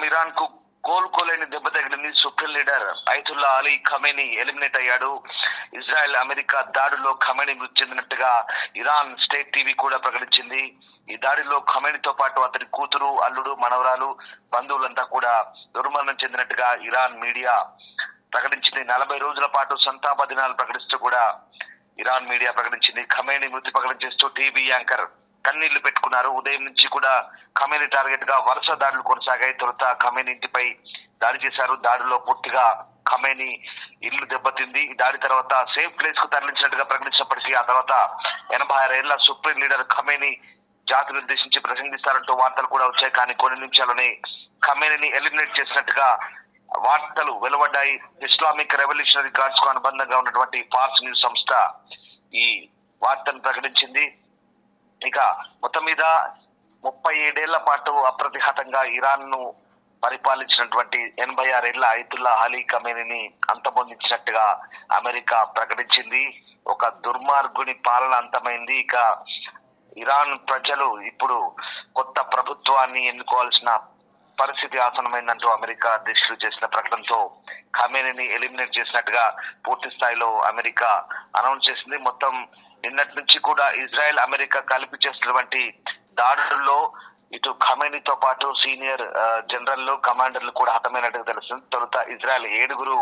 Iran కు కోలుకోలేని దెబ్బ తగిలింది. Supreme leader Ayatollah Ali Khamenei eliminate అయ్యాడు. ఇజ్రాయెల్ అమెరికా దాడిలో ఖమేనీ మృతి చెందినట్టుగా ఇరాన్ స్టేట్ టీవీ కూడా ప్రకటించింది. ఈ దాడిలో ఖమేనీతో పాటు అతని కూతురు, అల్లుడు, మనవరాలు, బంధువులంతా కూడా దుర్మరణం చెందినట్టుగా ఇరాన్ మీడియా ప్రకటించింది. 40 రోజుల పాటు సంతాప దినాలు ప్రకటిస్తూ కూడా ఇరాన్ మీడియా ప్రకటించింది. ఖమేనీ మృతి ప్రకటించేస్తూ టీవీ యాంకర్ కన్నీళ్లు పెట్టుకున్నారు. ఉదయం నుంచి కూడా ఖమేనీ టార్గెట్ గా వరుస దాడులు కొనసాగాయి. తొలుత ఖమేనీ ఇంటిపై దాడి చేశారు. దాడిలో పూర్తిగా ఖమేనీ ఇల్లు దెబ్బతింది. ఈ దాడి తర్వాత సేఫ్ ప్లేస్ కు తరలించినట్టుగా ప్రకటించినప్పటికీ ఆ తర్వాత 86 ఏళ్ల సుప్రీం లీడర్ ఖమేనీ జాతిని ఉద్దేశించి ప్రసంగిస్తారంటూ వార్తలు కూడా వచ్చాయి. కానీ కొన్ని నిమిషాల్లోనే ఖమేనీని ఎలిమినేట్ చేసినట్టుగా వార్తలు వెలువడ్డాయి. ఇస్లామిక్ రెవల్యూషనరీ గార్డ్స్ కు అనుబంధంగా ఉన్నటువంటి ఫార్స్ న్యూస్ సంస్థ ఈ వార్తను ప్రకటించింది. ఇక మొత్తం మీద 37 ఏళ్ల పాటు అప్రతిహతంగా ఇరాన్ ను పరిపాలించినటువంటి 86 ఏళ్ల ఐతుల్లా అలీ ఖమేనీని అంతమొందించినట్టుగా అమెరికా ప్రకటించింది. ఒక దుర్మార్గుని పాలన అంతమైంది. ఇక ఇరాన్ ప్రజలు ఇప్పుడు కొత్త ప్రభుత్వాన్ని ఎన్నుకోవాల్సిన పరిస్థితి ఆసనమైందంటూ అమెరికా అధ్యక్షులు చేసిన ప్రకటనతో ఖమేనీని ఎలిమినేట్ చేసినట్టుగా పూర్తి స్థాయిలో అమెరికా అనౌన్స్ చేసింది. మొత్తం నిన్నటి నుంచి కూడా ఇజ్రాయెల్ అమెరికా కలిపి చేసినటువంటి దాడుల్లో ఇటు ఖమేనీతో పాటు సీనియర్ జనరల్ కమాండర్లు కూడా హతమైనట్టుగా తెలుస్తుంది. తొలుత ఇజ్రాయెల్ 7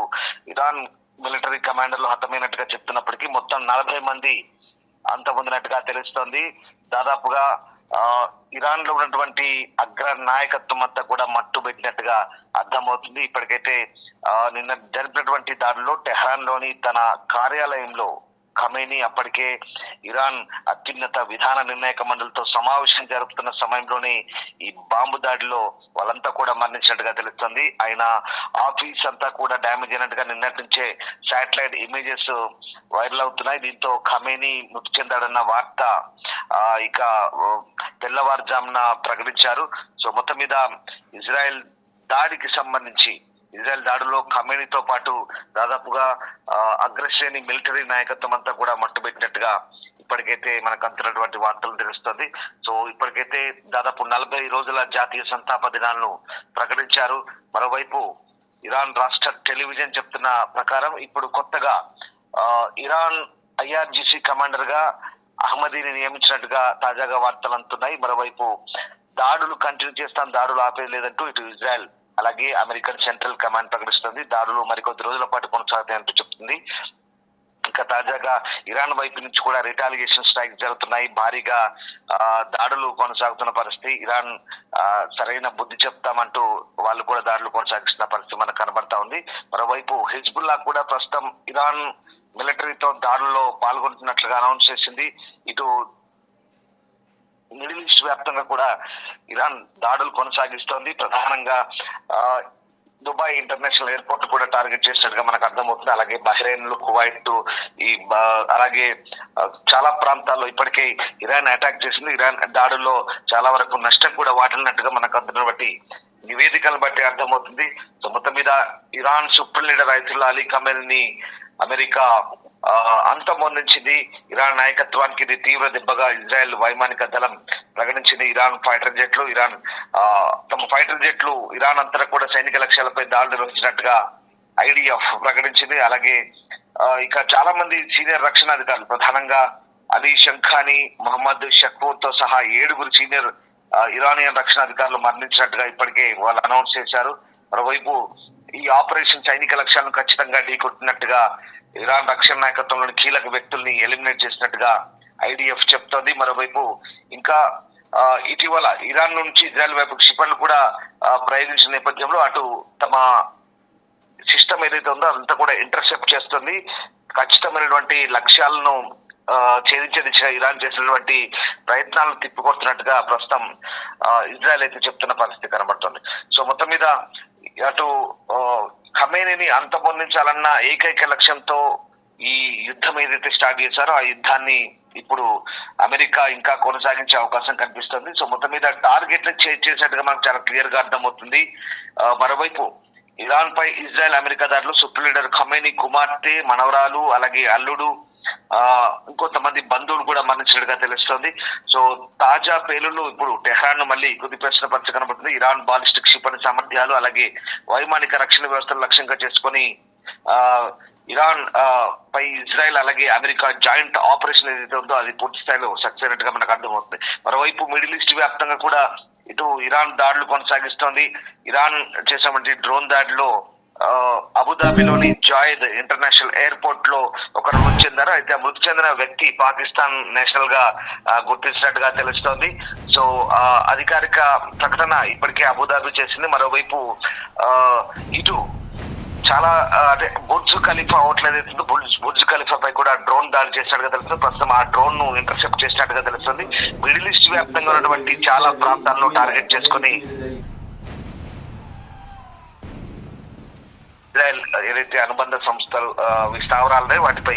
ఇరాన్ మిలిటరీ కమాండర్లు హతమైనట్టుగా చెప్తున్నప్పటికీ మొత్తం 40 మంది అంతమొందినట్టుగా తెలుస్తోంది. దాదాపుగా ఇరాన్ లో ఉన్నటువంటి అగ్ర నాయకత్వం అంతా కూడా మట్టు పెట్టినట్టుగా అర్థమవుతుంది. ఇప్పటికైతే నిన్న జరిపినటువంటి దాడిలో టెహరాన్ లోని తన కార్యాలయంలో ఖమేనీ అప్పటికే ఇరాన్ అత్యున్నత విధాన నిర్ణాయక మండలితో సమావేశం జరుపుతున్న సమయంలోనే ఈ బాంబు దాడిలో వాళ్ళంతా కూడా మరణించినట్టుగా తెలుస్తుంది. ఆయన ఆఫీస్ అంతా కూడా డ్యామేజ్ అయినట్టుగా నిన్నటి నుంచే శాటిలైట్ ఇమేజెస్ వైరల్ అవుతున్నాయి. దీంతో ఖమేనీ మృతి చెందాడన్న వార్త ఇక తెల్లవారుజామున ప్రకటించారు. సో మొత్తం మీద ఇజ్రాయెల్ దాడికి సంబంధించి ఇజ్రాయెల్ దాడిలో ఖమేనీతో పాటు దాదాపుగా అగ్రశ్రేణి మిలిటరీ నాయకత్వం అంతా కూడా మట్టుబెట్టినట్టుగా ఇప్పటికైతే మనకు అందుతున్నటువంటి వార్తలు తెలుస్తుంది. సో ఇప్పటికైతే దాదాపు 40 రోజుల జాతీయ సంతాప దినాలను ప్రకటించారు. మరోవైపు ఇరాన్ రాష్ట్ర టెలివిజన్ చెప్తున్న ప్రకారం ఇప్పుడు కొత్తగా ఇరాన్ IRGC కమాండర్ గా అహ్మదీని నియమించినట్టుగా తాజాగా వార్తలు అందుతున్నాయి. మరోవైపు దాడులు కంటిన్యూ చేస్తాం, దాడులు ఆపేది లేదంటూ ఇటు ఇజ్రాయెల్ అలాగే అమెరికన్ సెంట్రల్ కమాండ్ ప్రకటిస్తుంది. దాడులు మరికొద్ది రోజుల పాటు కొనసాగుతాయంటూ చెప్తుంది. ఇంకా తాజాగా ఇరాన్ వైపు నుంచి కూడా రిటాలియేషన్ స్ట్రైక్స్ జరుగుతున్నాయి. భారీగా దాడులు కొనసాగుతున్న పరిస్థితి. ఇరాన్ సరైన బుద్ధి చెప్తామంటూ వాళ్ళు కూడా దాడులు కొనసాగిస్తున్న పరిస్థితి మనకు కనబడతా ఉంది. మరోవైపు హిజ్బుల్లా కూడా ప్రస్తుతం ఇరాన్ మిలిటరీతో దాడుల్లో పాల్గొంటున్నట్లుగా అనౌన్స్ చేసింది. ఇటు మిడిల్ ఈస్ట్ వ్యాప్తంగా కూడా ఇరాన్ దాడులు కొనసాగిస్తోంది. ప్రధానంగా దుబాయ్ ఇంటర్నేషనల్ ఎయిర్పోర్ట్ కూడా టార్గెట్ చేసినట్టుగా మనకు అర్థమవుతుంది. అలాగే బహ్రెయిన్, కువైట్, అలాగే చాలా ప్రాంతాల్లో ఇప్పటికే ఇరాన్ అటాక్ చేసింది. ఇరాన్ దాడుల్లో చాలా వరకు నష్టం కూడా వాటిల్లినట్టుగా మనకు అందుతున్న బట్టి నివేదికలు బట్టి అర్థమవుతుంది. సో మొత్తం మీద Iran supreme leader Ayatollah Ali ఖమేనీని అమెరికా అంతమొందించింది. ఇరాన్ నాయకత్వానికి ఇది తీవ్ర దెబ్బగా ఇజ్రాయెల్ వైమానిక దళం ప్రకటించింది. ఇరాన్ ఫైటర్ జెట్లు ఇరాన్ అంతటా కూడా సైనిక లక్ష్యాలపై దాడులు నిర్వహించినట్టుగా IDF ప్రకటించింది. అలాగే ఇక చాలా మంది సీనియర్ రక్షణ అధికారులు ప్రధానంగా అలీ షంఖానీ, మొహమ్మద్ షక్పూర్ తో సహా 7 సీనియర్ ఇరానియన్ రక్షణ అధికారులు మరణించినట్టుగా ఇప్పటికే వాళ్ళు అనౌన్స్ చేశారు. మరోవైపు ఈ ఆపరేషన్ సైనిక లక్ష్యాలను ఖచ్చితంగా ఢీకొట్టినట్టుగా ఇరాన్ రక్షణ నాయకత్వంలోని కీలక వ్యక్తుల్ని ఎలిమినేట్ చేసినట్టుగా IDF చెప్తోంది. మరోవైపు ఇంకా ఇటీవల ఇరాన్ నుంచి ఇజ్రాయెల్ వైపు క్షిపణులు కూడా ప్రయోగించిన నేపథ్యంలో అటు తమ సిస్టమ్ ఏదైతే ఉందో అదంతా కూడా ఇంటర్సెప్ట్ చేస్తుంది. ఖచ్చితమైనటువంటి లక్ష్యాలను ఛేదించే దిశగా ఇరాన్ చేసినటువంటి ప్రయత్నాలను తిప్పికొడుతున్నట్టుగా ప్రస్తుతం ఇజ్రాయెల్ అయితే చెప్తున్న పరిస్థితి కనబడుతుంది. సో మొత్తం మీద అటు ఖమేనీని అంతమొందించాలన్న ఏకైక లక్ష్యంతో ఈ యుద్ధం ఏదైతే స్టార్ట్ చేశారో ఆ యుద్ధాన్ని ఇప్పుడు అమెరికా ఇంకా కొనసాగించే అవకాశం కనిపిస్తుంది. సో మొత్తం మీద టార్గెట్ చేసినట్టుగా మనకు చాలా క్లియర్ గా అర్థమవుతుంది. మరోవైపు ఇరాన్ పై ఇజ్రాయెల్ అమెరికా దాడులు సుప్రీం లీడర్ ఖమేనీ కుమార్తె, మనవరాలు, అలాగే అల్లుడు, ఇంకొంతమంది బంధువులు కూడా మరణించినట్టుగా తెలుస్తోంది. సో తాజా పేలుళ్లు ఇప్పుడు టెహ్రాన్ ను మళ్ళీ కుదిపేసిన పరిస్థితి కనబడుతుంది. ఇరాన్ బాలిస్టిక్ క్షిపణి సామర్థ్యాలు అలాగే వైమానిక రక్షణ వ్యవస్థలు లక్ష్యంగా చేసుకొని ఆ ఇరాన్ పై ఇజ్రాయెల్ అలాగే అమెరికా జాయింట్ ఆపరేషన్ ఏదైతే ఉందో అది పూర్తి స్థాయిలో సక్సెస్ అయినట్టుగా మనకు అర్థమవుతుంది. మరోవైపు మిడిల్ ఈస్ట్ వ్యాప్తంగా కూడా ఇటు ఇరాన్ దాడులు కొనసాగిస్తోంది. ఇరాన్ చేసినటువంటి డ్రోన్ దాడిలో అబుదాబిలోని జాయిద్ ఇంటర్నేషనల్ ఎయిర్పోర్ట్ లో ఒకరు మృతి చెందారు. అయితే మృతి చెందిన వ్యక్తి పాకిస్తాన్ నేషనల్ గా గుర్తించినట్టుగా తెలుస్తోంది. సో అధికారిక ప్రకటన ఇప్పటికే అబుదాబి చేసింది. మరోవైపు ఇటు చాలా అంటే బుర్జ్ ఖలీఫా హోటల్ ఏదైతే బుర్జ్ ఖలీఫా పై కూడా డ్రోన్ దాడి చేసినట్టుగా తెలుస్తుంది. ప్రస్తుతం ఆ డ్రోన్ ను ఇంటర్సెప్ట్ చేసినట్టుగా తెలుస్తుంది. మిడిల్ ఈస్ట్ వ్యాప్తంగా ఉన్నటువంటి చాలా ప్రాంతాలను టార్గెట్ చేసుకుని ఇజ్రాయెల్ ఏదైతే అనుబంధ సంస్థలు స్థావరాలున్నాయి వాటిపై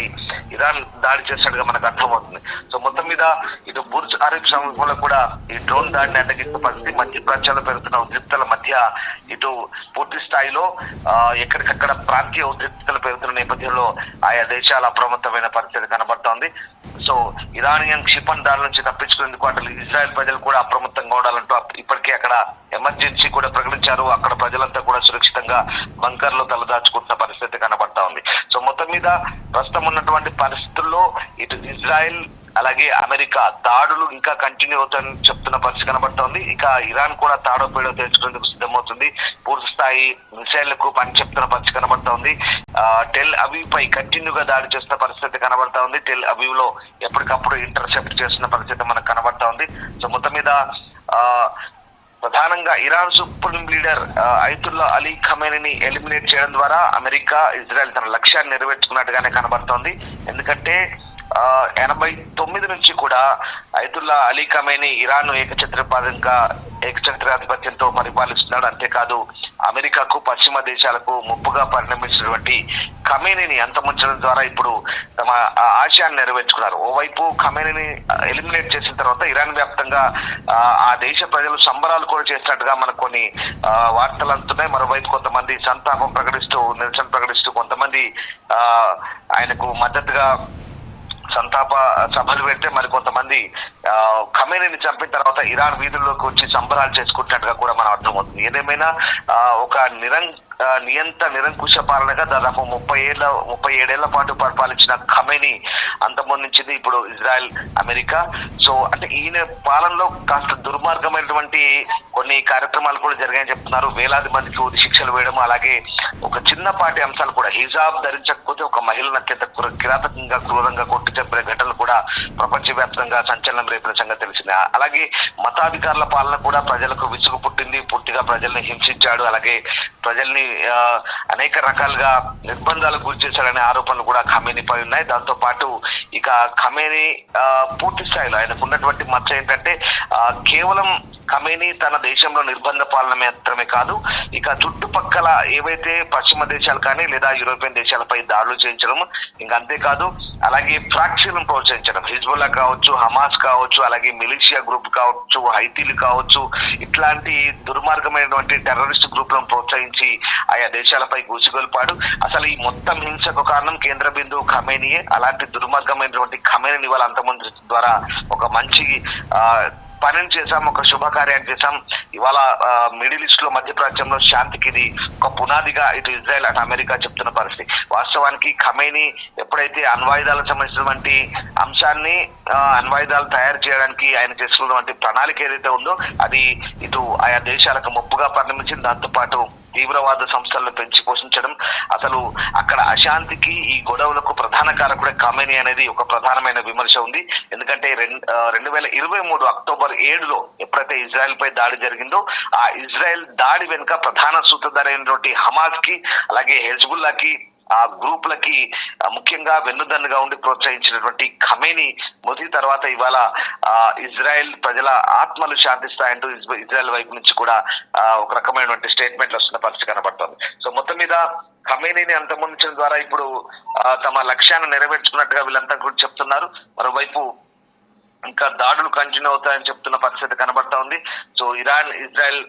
ఇరాన్ దాడి చేసినట్టుగా మనకు అర్థమవుతుంది. సో మొత్తం మీద ఇటు బుర్జ్ అరీఫ్ సమీపంలో కూడా ఈ డ్రోన్ దాడిని అడ్డగిస్తున్న పరిస్థితి, మధ్య ప్రాంతాల్లో పెరుగుతున్న ఉద్రిక్తల మధ్య ఇటు పూర్తి స్థాయిలో ఎక్కడికక్కడ ప్రాంతీయ ఉద్రిక్తలు పెరుగుతున్న నేపథ్యంలో ఆయా దేశాలు అప్రమత్తమైన పరిస్థితి కనబడుతోంది. సో ఇరానియన్ క్షిపణి దాడి నుంచి తప్పించుకునేందుకు అటు ఇజ్రాయెల్ ప్రజలు కూడా అప్రమత్తంగా ఉండాలంటూ ఇప్పటికే అక్కడ ఎమర్జెన్సీ కూడా ప్రకటించారు. అక్కడ ప్రజలంతా కూడా సురక్షితంగా బంకర్ లో తలదాచుకుంటున్న పరిస్థితి కనబడతా ఉంది. సో మొత్తం మీద ప్రస్తుతం ఉన్నటువంటి పరిస్థితుల్లో ఇటు ఇజ్రాయెల్ అలాగే అమెరికా దాడులు ఇంకా కంటిన్యూ అవుతాయని చెప్తున్న పరిస్థితి కనబడుతోంది. ఇక ఇరాన్ కూడా తాడో పేడో తెలుసుకునేందుకు సిద్ధమవుతుంది. పూర్తి స్థాయి మిసైళ్లకు పని చెప్తున్న పరిస్థితి కనబడుతోంది. టెల్ అవీవ్ పై కంటిన్యూగా దాడి చేస్తున్న పరిస్థితి కనబడతా ఉంది. టెల్ అవీవ్ లో ఎప్పటికప్పుడు ఇంటర్సెప్ట్ చేస్తున్న పరిస్థితి మనకు కనబడతా ఉంది. సో మొత్తం మీద ప్రధానంగా Iran supreme leader Ayatollah Ali ఖమేనీని ఎలిమినేట్ చేయడం ద్వారా అమెరికా ఇజ్రాయెల్ తన లక్ష్యాన్ని నెరవేర్చుకున్నట్టుగానే కనబడుతోంది. ఎందుకంటే 89 నుంచి కూడా ఐతుల్లా అలీ ఖమేనీ ఇరాన్ ఏకఛత్రాధిపత్యంతో పరిపాలిస్తున్నాడు. అంతేకాదు అమెరికాకు పశ్చిమ దేశాలకు ముప్పుగా పరిణమించినటువంటి ఖమేనీని అంతమొంచడం ద్వారా ఇప్పుడు తమ ఆశయాన్ని నెరవేర్చుకున్నారు. ఓవైపు ఖమేనీని ఎలిమినేట్ చేసిన తర్వాత ఇరాన్ వ్యాప్తంగా ఆ దేశ ప్రజలు సంబరాలు కూడా చేసినట్టుగా మనకు కొన్ని వార్తలు అందుతున్నాయి. మరోవైపు కొంతమంది సంతాపం ప్రకటిస్తూ నిరసన ప్రకటిస్తూ కొంతమంది ఆయనకు మద్దతుగా సంతాప సభలు పెడితే మరి కొంతమంది ఖమేనీని చంపిన తర్వాత ఇరాన్ వీధుల్లోకి వచ్చి సంబరాలు చేసుకుంటున్నట్టుగా కూడా మనం అర్థమవుతుంది. ఏదేమైనా ఒక నిరంకుశ పాలనగా దాదాపు 37 పాటు పరిపాలించిన ఖమేనీ అంతమొందించింది ఇప్పుడు ఇజ్రాయెల్ అమెరికా. సో అంటే ఈయన పాలనలో కాస్త దుర్మార్గమైనటువంటి కొన్ని కార్యక్రమాలు కూడా జరిగాయని చెప్తున్నారు. వేలాది మందికి ఉరి శిక్షలు వేయడం, అలాగే ఒక చిన్నపాటి అంశాలు కూడా హిజాబ్ ధరించకపోతే ఒక మహిళను అత్యంత కిరాతకంగా క్రూరంగా కొట్టి చంపిన ఘటనలు కూడా ప్రపంచవ్యాప్తంగా సంచలనం రేపిన సంగతి తెలిసింది. అలాగే మతాధికారుల పాలన కూడా ప్రజలకు విసుగు పుట్టింది. పూర్తిగా ప్రజల్ని హింసించాడు, అలాగే ప్రజల్ని అనేక రకాలుగా నిర్బంధాలకు గురి చేశాడనే ఆరోపణలు కూడా ఖమేనీపై ఉన్నాయి. దాంతో పాటు ఇక ఖమేనీ పూర్తి స్థాయిలో ఆయనకు ఉన్నటువంటి మచ్చ ఏంటంటే కేవలం ఖమేనీ తన దేశంలో నిర్బంధ పాలన మాత్రమే కాదు, ఇక చుట్టుపక్కల ఏవైతే పశ్చిమ దేశాలు కానీ లేదా యూరోపియన్ దేశాలపై దాడులు చేయించడం, ఇంకా అంతేకాదు అలాగే ఫ్రాక్షన్లను ప్రోత్సహించడం, హిజ్బుల్లా కావచ్చు, హమాస్ కావచ్చు, అలాగే మిలిషియా గ్రూప్ కావచ్చు, హైతీలు కావచ్చు, ఇట్లాంటి దుర్మార్గమైనటువంటి టెర్రరిస్ట్ గ్రూపులను ప్రోత్సహించి ఆయా దేశాలపై గుసిగొల్పాడు. అసలు ఈ మొత్తం హింసకు కారణం కేంద్ర బిందువు ఖమేనీయే. అలాంటి దుర్మార్గమైనటువంటి ఖమేనీని వాళ్ళ అంతమంది ద్వారా ఒక మంచి పనిని చేశాం, ఒక శుభకార్యాన్ని చేశాం. ఇవాళ మిడిల్ ఈస్ట్ లో మధ్యప్రాచ్యంలో శాంతికి ఇది ఒక పునాదిగా ఇటు ఇజ్రాయెల్ అటు అమెరికా చెప్తున్న పరిస్థితి. వాస్తవానికి ఖమేనీ ఎప్పుడైతే అణ్వాయుధాలకు సంబంధించినటువంటి అంశాన్ని అణ్వాయుధాలు తయారు చేయడానికి ఆయన చేసుకున్నటువంటి ప్రణాళిక ఏదైతే ఉందో అది ఇటు ఆయా దేశాలకు ముప్పుగా పరిణమించింది. దాంతో పాటు తీవ్రవాద సంస్థలను పెంచి పోషించడం, అసలు అక్కడ అశాంతికి ఈ గొడవలకు ప్రధాన కారకుడే ఖమేనీ అనేది ఒక ప్రధానమైన విమర్శ ఉంది. ఎందుకంటే 2023 అక్టోబర్ 7 ఎప్పుడైతే ఇజ్రాయెల్ పై దాడి జరిగిందో ఆ ఇజ్రాయెల్ దాడి వెనుక ప్రధాన సూత్రధారి అయినటువంటి హమాస్ కి అలాగే హెజ్బుల్లాకి ఆ గ్రూపులకి ముఖ్యంగా వెన్నుదన్నుగా ఉండి ప్రోత్సహించినటువంటి ఖమేనీ మృతి తర్వాత ఇవాళ ఇజ్రాయెల్ ప్రజల ఆత్మలు శాంతిస్తాయంటూ ఇజ్రాయెల్ వైపు నుంచి కూడా ఒక రకమైనటువంటి స్టేట్మెంట్లు వస్తున్న పరిస్థితి కనబడుతోంది. సో మొత్తం మీద ఖమేనీని అంతమొందించడం ద్వారా ఇప్పుడు తమ లక్ష్యాన్ని నెరవేర్చుకున్నట్టుగా వీళ్ళంతా కూడా చెప్తున్నారు. మరోవైపు ఇంకా దాడులు కంటిన్యూ అవుతాయని చెప్తున్న పరిస్థితి కనబడతా ఉంది. సో ఇరాన్ ఇజ్రాయెల్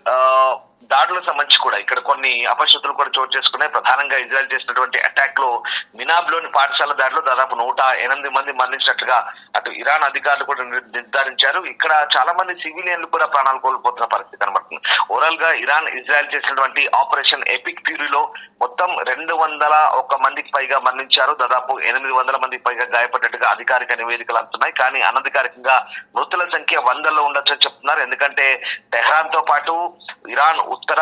దాడులకు సంబంధించి కూడా ఇక్కడ కొన్ని అపశృతులు కూడా చోటు చేసుకున్నాయి. ప్రధానంగా ఇజ్రాయెల్ చేసినటువంటి అటాక్ లో మినాబ్ లోని పాఠశాల దాడిలో దాదాపు 108 మంది మరణించినట్లుగా అటు ఇరాన్ అధికారులు కూడా నిర్ధారించారు. ఇక్కడ చాలా మంది సివిలియన్లు కూడా ప్రాణాలు కోల్పోతున్న పరిస్థితి కనబడుతుంది. ఓవరాల్ గా ఇరాన్ ఇజ్రాయెల్ చేసినటువంటి ఆపరేషన్ ఎపిక్ ఫ్యూరీలో మొత్తం 201 మందికి పైగా మరణించారు. దాదాపు 800 మందికి పైగా గాయపడ్డట్టుగా అధికారిక నివేదికలు అంటున్నాయి. కానీ అనధికారికంగా మృతుల సంఖ్య 100లో ఉండొచ్చని చెప్తున్నారు. ఎందుకంటే టెహ్రాన్ తో పాటు ఇరాన్ ఉత్తర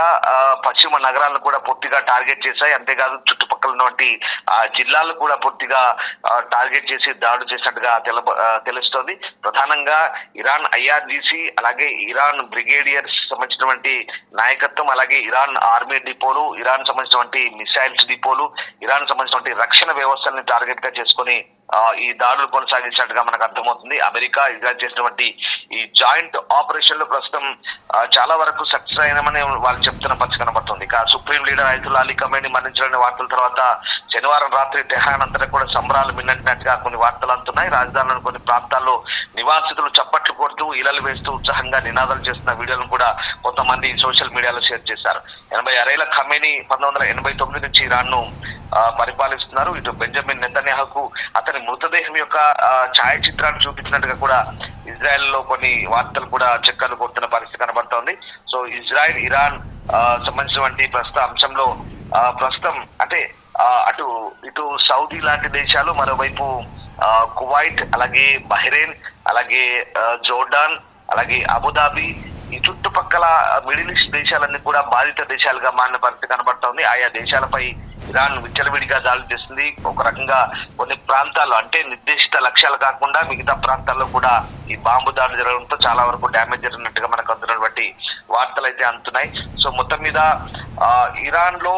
పశ్చిమ నగరాలను కూడా పూర్తిగా టార్గెట్ చేశాయి. అంతేకాదు చుట్టుపక్కల ఉన్నటువంటి జిల్లాలను కూడా పూర్తిగా టార్గెట్ చేసి దాడులు చేసినట్టుగా తెలుస్తోంది. ప్రధానంగా ఇరాన్ IRGC అలాగే ఇరాన్ బ్రిగేడియర్స్ సంబంధించినటువంటి నాయకత్వం, అలాగే ఇరాన్ ఆర్మీ డిపోలు, ఇరాన్ సంబంధించినటువంటి మిసైల్స్ డిపోలు, ఇరాన్ సంబంధించినటువంటి రక్షణ వ్యవస్థల్ని టార్గెట్ గా చేసుకుని ఈ దాడులు కొనసాగించినట్టుగా మనకు అర్థమవుతుంది. అమెరికా ఇజ్రాయెల్ చేసినటువంటి ఈ జాయింట్ ఆపరేషన్ లో ప్రస్తుతం చాలా వరకు సక్సెస్ అయినామని వాళ్ళు చెప్తున్న పరిస్థితి కనబడుతుంది. ఇక supreme leader Ayatollah Ali Khamenei మరణించిన వార్తల తర్వాత శనివారం రాత్రి టెహ్రాన్ అంతటా కూడా సంబరాలు మిన్నట్టినట్టుగా కొన్ని వార్తలు అందుతున్నాయి. రాజధానిలోని కొన్ని ప్రాంతాల్లో నివాసితులు చప్పట్లు కొడుతూ ఇళ్లలు వేస్తూ ఉత్సాహంగా నినాదాలు చేస్తున్న వీడియోలను కూడా కొంతమంది సోషల్ మీడియాలో షేర్ చేశారు. 86 ఏళ్ల ఖమేనీ 1989 నుంచి ఇరాన్ ను పరిపాలిస్తున్నారు. ఇటు బెంజమిన్ నెతన్యాహుకు అతని మృతదేహం యొక్క ఛాయాచిత్రాన్ని చూపించినట్టుగా కూడా ఇజ్రాయెల్ లో కొన్ని వార్తలు కూడా చెక్కలు కొడుతున్న పరిస్థితి కనబడుతోంది. సో ఇజ్రాయెల్ ఇరాన్ సంబంధించినటువంటి ప్రస్తుత అంశంలో ప్రస్తుతం అంటే ఇటు సౌదీ లాంటి దేశాలు, మరోవైపు కువైట్, అలాగే బహ్రెయిన్, అలాగే జోర్డాన్, అలాగే అబుదాబి, ఈ చుట్టుపక్కల మిడిల్ ఈస్ట్ దేశాలన్నీ కూడా బాధిత దేశాలుగా మారిన పరిస్థితి కనబడుతోంది. ఆయా దేశాలపై ఇరాన్ విచ్చలవిడిగా దాడులు చేస్తుంది. ఒక రకంగా కొన్ని ప్రాంతాల్లో అంటే నిర్దేశిత లక్ష్యాలు కాకుండా మిగతా ప్రాంతాల్లో కూడా ఈ బాంబు దాడులు జరగడంతో చాలా వరకు డ్యామేజ్ జరిగినట్టుగా మనకు అందుతున్నటువంటి వార్తలు అయితే అందుతున్నాయి. సో మొత్తం మీద ఇరాన్ లో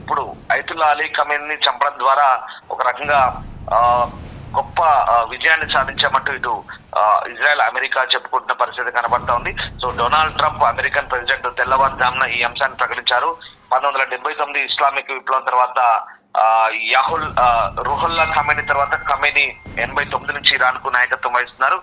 ఇప్పుడు అయతుల్లా అలీ ఖమేనీని చంపడం ద్వారా ఒక రకంగా గొప్ప విజయాన్ని సాధించామంటూ ఇటు ఇజ్రాయెల్ అమెరికా చెప్పుకుంటున్న పరిస్థితి కనబడతా ఉంది. So Donald Trump American president తెల్లవారుజామున ఈ అంశాన్ని ప్రకటించారు. 1979 ఇస్లామిక్ విప్లవం తర్వాత రుహుల్లా ఖమేనీ తర్వాత ఖమేనీ 89 నుంచి ఇరాన్ కు నాయకత్వం వహిస్తున్నారు.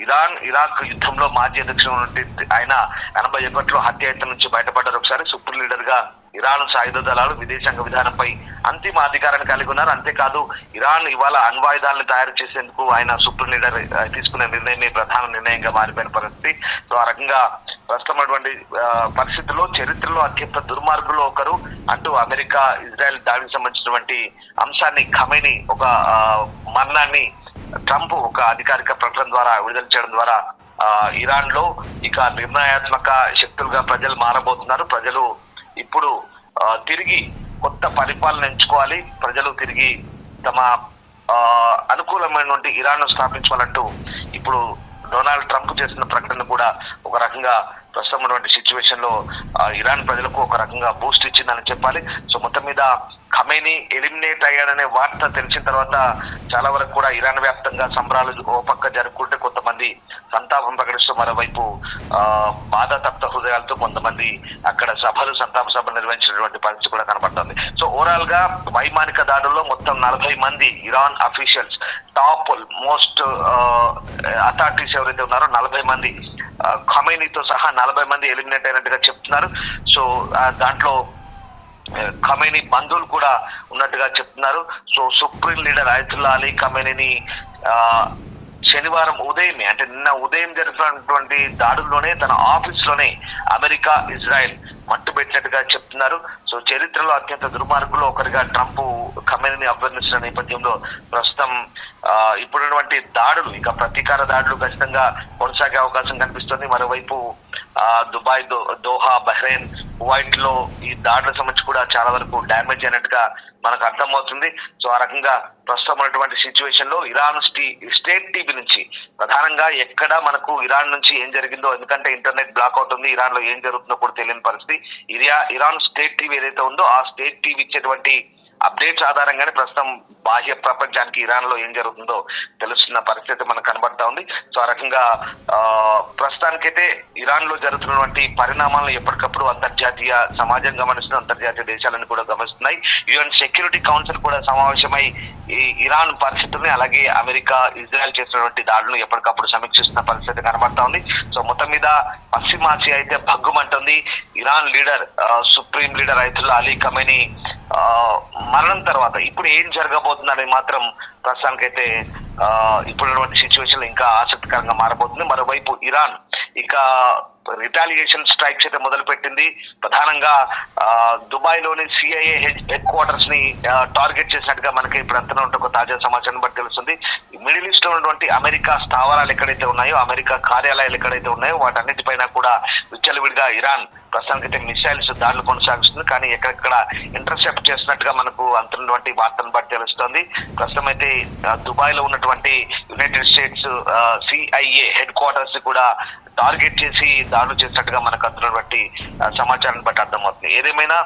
ఇరాన్ ఇరాక్ యుద్ధంలో మాజీ అధ్యక్షుడు ఆయన 81లో హత్యాయత్నం నుంచి బయటపడ్డారు. ఒకసారి సుప్రీం లీడర్ గా ఇరాన్ సాయుధ దళాలు విదేశాంగ విధానంపై అంతిమ అధికారాన్ని కలిగి ఉన్నారు. అంతేకాదు ఇరాన్ ఇవాళ అణ్వాయుధాలను తయారు చేసేందుకు ఆయన సుప్రీం లీడర్ తీసుకునే నిర్ణయమే ప్రధాన నిర్ణయంగా మారిపోయిన పరిస్థితి. సో ఆ రకంగా ప్రస్తుతమైనటువంటి పరిస్థితుల్లో చరిత్రలో అత్యంత దుర్మార్గులు ఒకరు అంటూ అమెరికా ఇజ్రాయెల్ దాడికి సంబంధించినటువంటి అంశాన్ని ఖమేనీ ఒక మరణాన్ని ట్రంప్ ఒక అధికారిక ప్రకటన ద్వారా విడుదల చేయడం ద్వారా ఇరాన్ లో ఇక నిర్ణయాత్మక శక్తులుగా ప్రజలు మారబోతున్నారు. ప్రజలు ఇప్పుడు తిరిగి కొత్త పరిపాలన ఎంచుకోవాలి, ప్రజలు తిరిగి తమ అనుకూలమైనటువంటి ఇరాన్ ను స్థాపించాలంటూ ఇప్పుడు డొనాల్డ్ ట్రంప్ చేసిన ప్రకటన కూడా ఒక రకంగా ప్రస్తుతం ఉన్నటువంటి సిచ్యువేషన్ లో ఇరాన్ ప్రజలకు ఒక రకంగా బూస్ట్ ఇచ్చిందని చెప్పాలి. సో మొత్తం మీద ఖమేనీ ఎలిమినేట్ అయ్యాడనే వార్త తెలిసిన తర్వాత చాలా వరకు కూడా ఇరాన్ వ్యాప్తంగా సంబరాలు ఓ పక్క జరుపుకుంటే కొంతమంది సంతాపం ప్రకటిస్తూ మరోవైపు బాధాతప్త హృదయాలతో కొంతమంది అక్కడ సంతాప సభలు నిర్వహించినటువంటి పరిస్థితి కూడా కనబడుతుంది. సో ఓవరాల్ గా వైమానిక దాడుల్లో మొత్తం 40 మంది Iran officials, top most authorities ఎవరైతే ఉన్నారో 40 మంది ఖమేనీతో సహా 40 మంది ఎలిమినేట్ అయినట్టుగా చెప్తున్నారు. సో దాంట్లో ఖమేనీ బంధువులు కూడా ఉన్నట్టుగా చెప్తున్నారు. So supreme leader Ayatollah Ali ఖమేనీని శనివారం ఉదయమే అంటే నిన్న ఉదయం జరుగుతున్నటువంటి దాడుల్లోనే తన ఆఫీస్ లోనే అమెరికా ఇజ్రాయెల్ మట్టు పెట్టినట్టుగా చెప్తున్నారు. సో చరిత్రలో అత్యంత దుర్మార్గులు ఒకరిగా ట్రంప్ ఖమేనీని అభ్యర్థిస్తున్న నేపథ్యంలో ప్రస్తుతం ఇప్పుడున్నటువంటి దాడులు ఇక ప్రతీకార దాడులు ఖచ్చితంగా కొనసాగే అవకాశం కనిపిస్తుంది. మరోవైపు దుబాయ్, దోహా, బహ్రెయిన్, కువైట్ లో ఈ దాడుల సంబంధించి కూడా చాలా వరకు డ్యామేజ్ అయినట్టుగా మనకు అర్థమవుతుంది. సో ఆ రకంగా ప్రస్తుతం ఉన్నటువంటి సిచ్యువేషన్ లో ఇరాన్ స్టేట్ టీవీ నుంచి ప్రధానంగా ఎక్కడ మనకు ఇరాన్ నుంచి ఏం జరిగిందో, ఎందుకంటే ఇంటర్నెట్ బ్లాక్ అవుతుంది, ఇరాన్ లో ఏం జరుగుతుందో కూడా తెలియని పరిస్థితి. ఇరాన్ స్టేట్ టీవీ ఏదైతే ఉందో ఆ స్టేట్ టీవీ ఇచ్చేటువంటి అప్డేట్స్ ఆధారంగానే ప్రస్తుతం బాహ్య ప్రపంచానికి ఇరాన్ లో ఏం జరుగుతుందో తెలుస్తున్న పరిస్థితి మనకు కనబడతా ఉంది. సో ఆ రకంగా ప్రస్తుతానికైతే ఇరాన్ లో జరుగుతున్నటువంటి పరిణామాలను ఎప్పటికప్పుడు అంతర్జాతీయ సమాజం గమనిస్తుంది, అంతర్జాతీయ దేశాలను కూడా గమనిస్తున్నాయి. యుఎన్ సెక్యూరిటీ కౌన్సిల్ కూడా సమావేశమై ఈ ఇరాన్ పరిస్థితుల్ని అలాగే అమెరికా ఇజ్రాయెల్ చేసినటువంటి దాడులను ఎప్పటికప్పుడు సమీక్షిస్తున్న పరిస్థితి కనబడతా ఉంది. సో మొత్తం మీద పశ్చిమాసియా అయితే భగ్గుమంటుంది. Iran leader supreme leader Ayatollah Ali Khamenei మరణం తర్వాత ఇప్పుడు ఏం జరగబోతుందని మాత్రం ప్రస్తుతానికైతే ఇప్పుడున్నటువంటి సిచ్యువేషన్ ఇంకా ఆసక్తికరంగా మారబోతుంది. మరోవైపు ఇరాన్ ఇక రిటాలియేషన్ స్ట్రైక్స్ అయితే మొదలు పెట్టింది. ప్రధానంగా దుబాయ్ లోని సిఐఏ హెడ్ క్వార్టర్స్ ని టార్గెట్ చేసినట్టుగా మనకి ఇప్పుడు అంతా ఒక తాజా సమాచారం బట్టి తెలుస్తుంది. మిడిల్ ఈస్ట్ లో ఉన్నటువంటి అమెరికా స్థావరాలు ఎక్కడైతే ఉన్నాయో, అమెరికా కార్యాలయాలు ఎక్కడైతే ఉన్నాయో వాటన్నిటిపైన కూడా విచ్చలవిడిగా ఇరాన్ ప్రస్తుతానికైతే మిసైల్స్ దాడులు కొనసాగిస్తుంది. కానీ ఎక్కడెక్కడ ఇంటర్సెప్ట్ చేసినట్టుగా మనకు అంతున్నటువంటి వార్తను బట్టి తెలుస్తోంది. ప్రస్తుతం అయితే దుబాయ్ లో ఉన్నటువంటి United states CIA head quarters కూడా టార్గెట్ చేసి దాడులు చేసినట్టుగా మనకు అందుతున్నటువంటి సమాచారాన్ని బట్టి అర్థమవుతుంది. ఏదేమైనా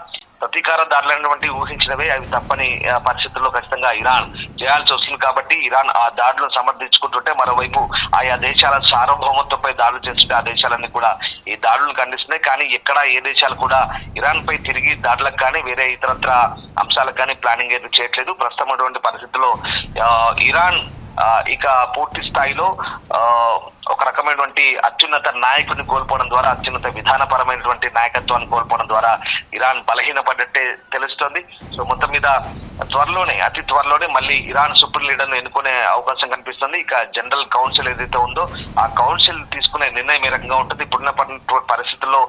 ప్రతీకార దాడులైనటువంటి ఊహించినవే అవి తప్పని పరిస్థితుల్లో ఖచ్చితంగా ఇరాన్ చేయాల్సి వస్తుంది. కాబట్టి ఇరాన్ ఆ దాడులను సమర్థించుకుంటుంటే మరోవైపు ఆయా దేశాల సార్వభౌమత్వంపై దాడులు చేస్తుంటే ఆ దేశాలన్నీ కూడా ఈ దాడులను ఖండిస్తున్నాయి. కానీ ఎక్కడ ఏ దేశాలు కూడా ఇరాన్ పై తిరిగి దాడులకు కానీ వేరే ఇతరత్ర అంశాలకు కానీ ప్లానింగ్ అయితే చేయట్లేదు. ప్రస్తుతం ఉన్నటువంటి పరిస్థితుల్లో ఇరాన్ ఇక పూర్తి స్థాయిలో ఒక రకమైనటువంటి అత్యున్నత నాయకుడిని కోల్పోవడం ద్వారా, అత్యున్నత విధానపరమైనటువంటి నాయకత్వాన్ని కోల్పోవడం ద్వారా ఇరాన్ బలహీనపడ్డట్టే తెలుస్తోంది. సో మొత్తం మీద అతి త్వరలోనే మళ్ళీ ఇరాన్ సుప్రీం లీడర్ ను ఎన్నుకునే అవకాశం కనిపిస్తుంది. ఇక జనరల్ కౌన్సిల్ ఏదైతే ఉందో ఆ కౌన్సిల్ తీసుకునే నిర్ణయం ఏ రకంగా ఉంటుంది. ఇప్పుడున్న పరిస్థితుల్లో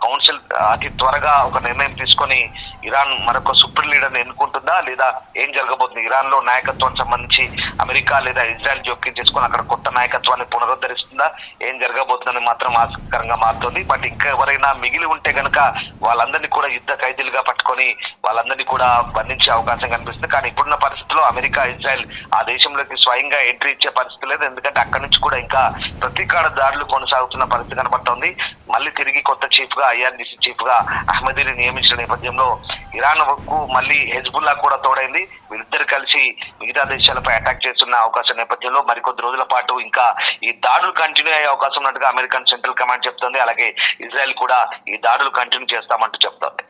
కౌన్సిల్ అతి త్వరగా ఒక నిర్ణయం తీసుకొని ఇరాన్ మరొక సుప్రీం లీడర్ ని ఎన్నుకుంటుందా లేదా ఏం జరగబోతుంది? ఇరాన్ లో నాయకత్వానికి సంబంధించి అమెరికా లేదా ఇజ్రాయెల్ జోక్యం చేసుకొని అక్కడ కొత్త నాయకత్వాన్ని పునరుద్ధరిస్తుందా? ఏం జరగబోతుందని మాత్రం ఆసక్తికరంగా మారుతుంది. బట్ ఇంకా ఎవరైనా మిగిలి ఉంటే గనక వాళ్ళందరినీ కూడా యుద్ధ ఖైదీలుగా పట్టుకొని వాళ్ళందరినీ కూడా బంధించే అవకాశం కనిపిస్తుంది. కానీ ఇప్పుడున్న పరిస్థితుల్లో అమెరికా ఇజ్రాయెల్ ఆ దేశంలోకి స్వయంగా ఎంట్రీ ఇచ్చే పరిస్థితి లేదు. ఎందుకంటే అక్కడి నుంచి కూడా ఇంకా ప్రతీకార దాడులు కొనసాగుతున్న పరిస్థితి కనబడుతోంది. మళ్ళీ తిరిగి కొత్త చీఫ్ గా ఐఆర్జీసీ చీఫ్ గా అహ్మదీని నియమించిన నేపథ్యంలో ఇరాన్ కు మళ్ళీ హెజ్బుల్లా కూడా తోడైంది. వీళ్ళిద్దరు కలిసి మిగతా దేశాలపై అటాక్ చేస్తున్న అవకాశం నేపథ్యంలో మరికొద్ది రోజుల పాటు ఇంకా ఈ దాడులు కంటిన్యూ అయ్యే అవకాశం ఉన్నట్టుగా అమెరికన్ సెంట్రల్ కమాండ్ చెప్తోంది. అలాగే ఇజ్రాయెల్ కూడా ఈ దాడులు కంటిన్యూ చేస్తామంటూ చెప్తోంది.